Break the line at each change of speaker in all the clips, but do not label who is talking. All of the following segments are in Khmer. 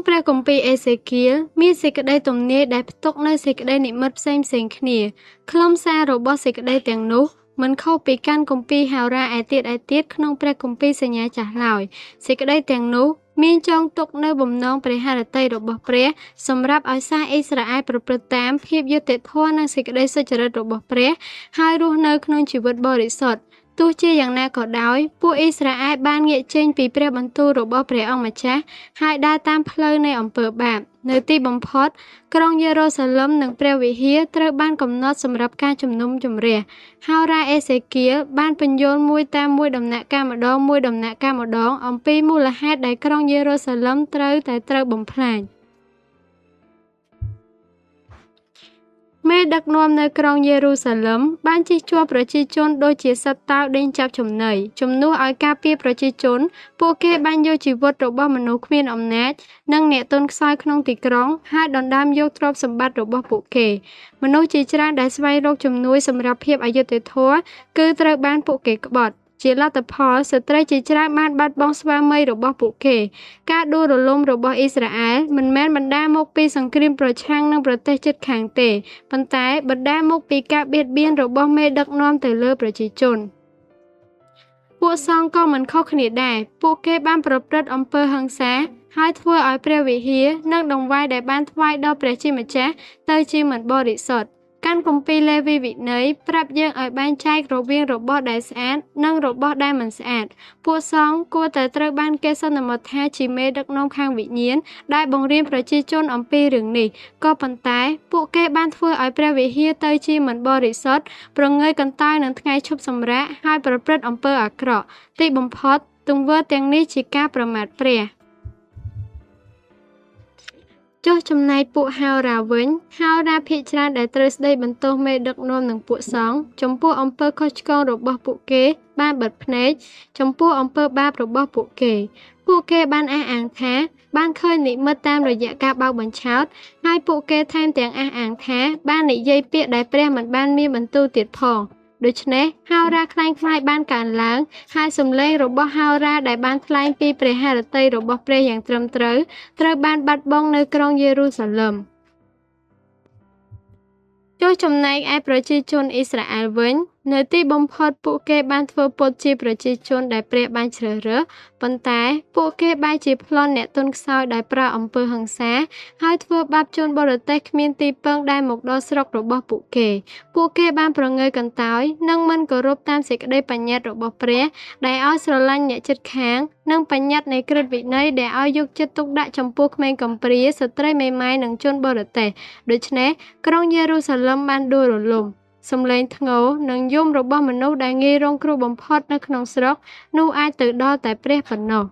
ព្រះគម្ពីរអេសេគៀលមានសេចក្តីទំនាយដែលផ្ទុកនៅសេចក្តីនិមិត្តផ្សេងៗគ្នាខ្លឹមសាររបស់សេចក្តីទាំងនោះមិនខុសពីកាន់គម្ពីរហោរាឯទៀតក្នុងព្រះគម្ពីរសញ្ញាចាស់ឡើយសេចក្តីទាំងនោះមានចងទុកនៅបំណងព្រះハរតីរបស់ព្រះសម្រាប់ឲ្យសាសអ៊ីស្រាអែលប្រព្រឹត្តតាមភាពយុត្តិធម៌និងសេចក្តីសុចរិតរបស់ព្រះហើយរស់នៅក្នុងជីវិតបរិសុទ្ធទោះជាយ៉ាងណាក៏ដោយពួកអ៊ីស្រាអែលបានងាកចេញពីព្រះបន្ទូលរបស់ព្រះអង្គម្ចាស់ហើយដើរតាមផ្លូវនៃអំពើបាបនៅទីបំផុតក្រុងយេរូសាឡឹមនិងព្រះវិហារត្រូវបានកំណត់សម្រាប់ការជំនុំជម្រះហោរាអេសេគៀលបានពន្យល់មួយតាមមួយដំណាក់កាលម្ដងអំពីមូលហេតុដែលក្រុងយេរូសាឡឹមត្រូវបំផ្លាញមេដឹកនាំនៅក្រុងយេរូសាឡឹមបានជិះជាប់ប្រជាជនដូចជាសត្វតោដេញចាប់ចំណីជំនួសឲ្យការពារប្រជាជនពួកគេបានយកជីវិតរបស់មនុស្សគ្មានអំណាចនិងអ្នកទន់ខ្សោយក្នុងទីក្រុងហើយដណ្ដើមយកទ្រព្យសម្បត្តិរបស់ពួកគេមនុស្សជាច្រើនដែលស្វែងរកជំនួយសម្រាប់ភាពអយុត្តិធម៌គឺត្រូវបានពួកគេក្បត់ជាលទ្ធផលស្ត្រីជាច្រើនបានបាត់បង់ស្វាមីរបស់ពួកគេការដួលរលំរបស់អ៊ីស្រាអែលមិនមែនបណ្ដាលមកពីសង្គ្រាមប្រឆាំងនឹងប្រទេសជិតខាងទេប៉ុន្តែបណ្ដាលមកពីការបៀតបៀនរបស់មេដឹកនាំទៅលើប្រជាជនពួកសង្ឃក៏មិនខុសគ្នាដែរពួកគេបានប្រព្រឹត្តអំពើហិង្សាហើយធ្វើឲ្យព្រះវិហារនិងដង្វាយដែលបានថ្វាយដល់ព្រះជាម្ចាស់ទៅជាមិនបរិសុទ្ធកាន់គម្ពីរលេវីវិន័យប្រាប់យើងឲ្យបែងចែករវាងរបស់ដែលស្អាតនិងរបស់ដែលមិនស្អាតពួកសង្ឃគួរតែត្រូវបានគេសន្មតថាជាមេដឹកនាំខាងវិញ្ញាណដែលបង្រៀនប្រជាជនអំពីរឿងនេះក៏ប៉ុន្តែពួកគេបានធ្វើឲ្យព្រះវិហារទៅជាមិនបរិសុទ្ធប្រងើយកន្តើយនឹងថ្ងៃឈប់សម្រាកហើយប្រព្រឹត្តអំពើអាក្រក់ទីបំផុតទង្វើទាំងនេះជាការប្រមាថព្រះចុះចំណែកពួកហោរាវិញហោរាភាគច្រើនដែលត្រូវស្ដីបន្ទោសមេដឹកនាំនិងពួកសង្ឃចំពោះអំពើខុសឆ្គងរបស់ពួកគេបានបិទភ្នែកចំពោះអំពើបាបរបស់ពួកគេបានអះអាងថាបានឃើញនិមិត្តតាមរយៈការបោកបញ្ឆោតហើយពួកគេថែមទាំងអះអាងថាបាននិយាយពាក្យដែលព្រះមិនបានមានបន្ទូលទៀតផងដូច្នេះហោរាខ្លែងខ្លាយបានកើនឡើងហើយសំឡេងរបស់ហោរាដែលបានថ្លែងពីព្រះハរតីរបស់ព្រះយ៉ាងត្រឹមត្រូវបានបាត់បង់នៅក្រុងយេរូសាឡឹមចុះចំណែកឯប្រជាជនអ៊ីស្រាអែលវិញនៅទីបំផុតពួកគេបានធ្វើពុតជាប្រជាជនដែលព្រះបានជ្រើសរើសប៉ុន្តែពួកគេបែរជាប្លន់អ្នកទន់ខ្សោយដោយប្រើអំពើហិង្សាហើយធ្វើបាបជនបរទេសគ្មានទីពឹងដែលមកដល់ស្រុករបស់ពួកគេបានប្រងើយកន្តើយនិងមិនគោរពតាមសេចក្តីបញ្ញត្តិរបស់ព្រះដែលឲ្យស្រឡាញ់អ្នកជិតខាងនិងបញ្ញត្តិនៃក្រឹតវិន័យដែលឲ្យយកចិត្តទុកដាក់ចំពោះក្មេងកំព្រាស្ត្រីមេម៉ាយនិងជនបរទេសដូច្នេះក្រុងយេរូសាឡឹមបានដួលរលំសំឡេងធ្ងរនិងយំរបស់មនុស្សដែលងាយរងគ្រោះបំផុតនៅក្នុងស្រុកនោះអាចទៅដល់តែព្រះប៉ុណ្ណោះ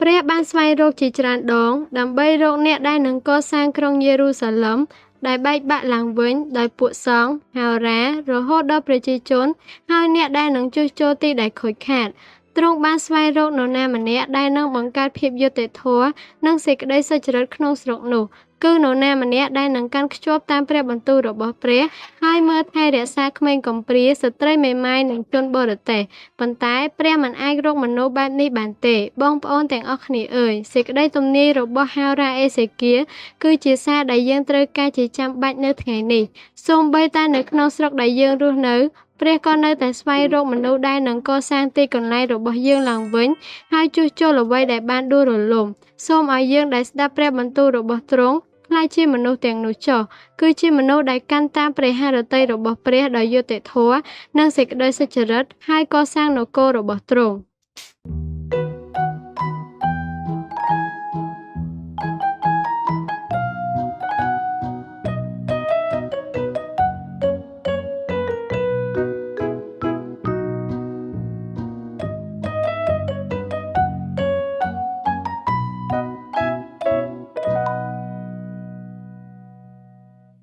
ព្រះបានស្វែងរកជាច្រើនដងដើម្បីរកអ្នកដែលនឹងកសាងក្រុងយេរូសាឡឹមដែលបែកបាក់ឡើងវិញដោយពួកសង្ឃហោរារហូតដល់ប្រជាជនហើយអ្នកដែលនឹងជួសជុលទីដែលខូចខាតទ្រង់បានស្វែងរកនរណាម្នាក់ដែលនឹងបង្កើតភាពយុត្តិធម៌និងសេចក្តីសុចរិតក្នុងស្រុកនោះគឺនរណាម្នាក់ដែលនឹងកាន់ខ្ជាប់តាមព្រះបន្ទូលរបស់ព្រះហើយមើលថែរក្សាក្មេងកំព្រាស្ត្រីមេម៉ាយនិងជនបរទេសប៉ុន្តែព្រះមិនអាចរកមនុស្សបែបនេះបានទេបងប្អូនទាំងអស់គ្នាអើយសេចក្តីទំនាយរបស់ហោរាអេសេគៀលគឺជាសារដែលយើងត្រូវការជាចាំបាច់នៅថ្ងៃនេះសូម្បីតែនៅក្នុងស្រុកដែលយើងរស់នៅព្រះក៏នៅតែស្វែងរកមនុស្សដែលនឹងកសាងទីកន្លែងរបស់យើងឡើងវិញហើយជួសជុលអ្វីដែលបានដួលរលំសូមឲ្យយើងដែលស្ដាប់ព្រះបន្ទូលរបស់ទ្រង់ខ្លាចជាមនុស្សទាំងនោះចុះគឺជាមនុស្សដែលកាន់តាមព្រះハរតីរបស់ព្រះដោយយុត្តិធម៌និងសេចក្តីសុចរិតហើយកសាងនគររបស់ទ្រង់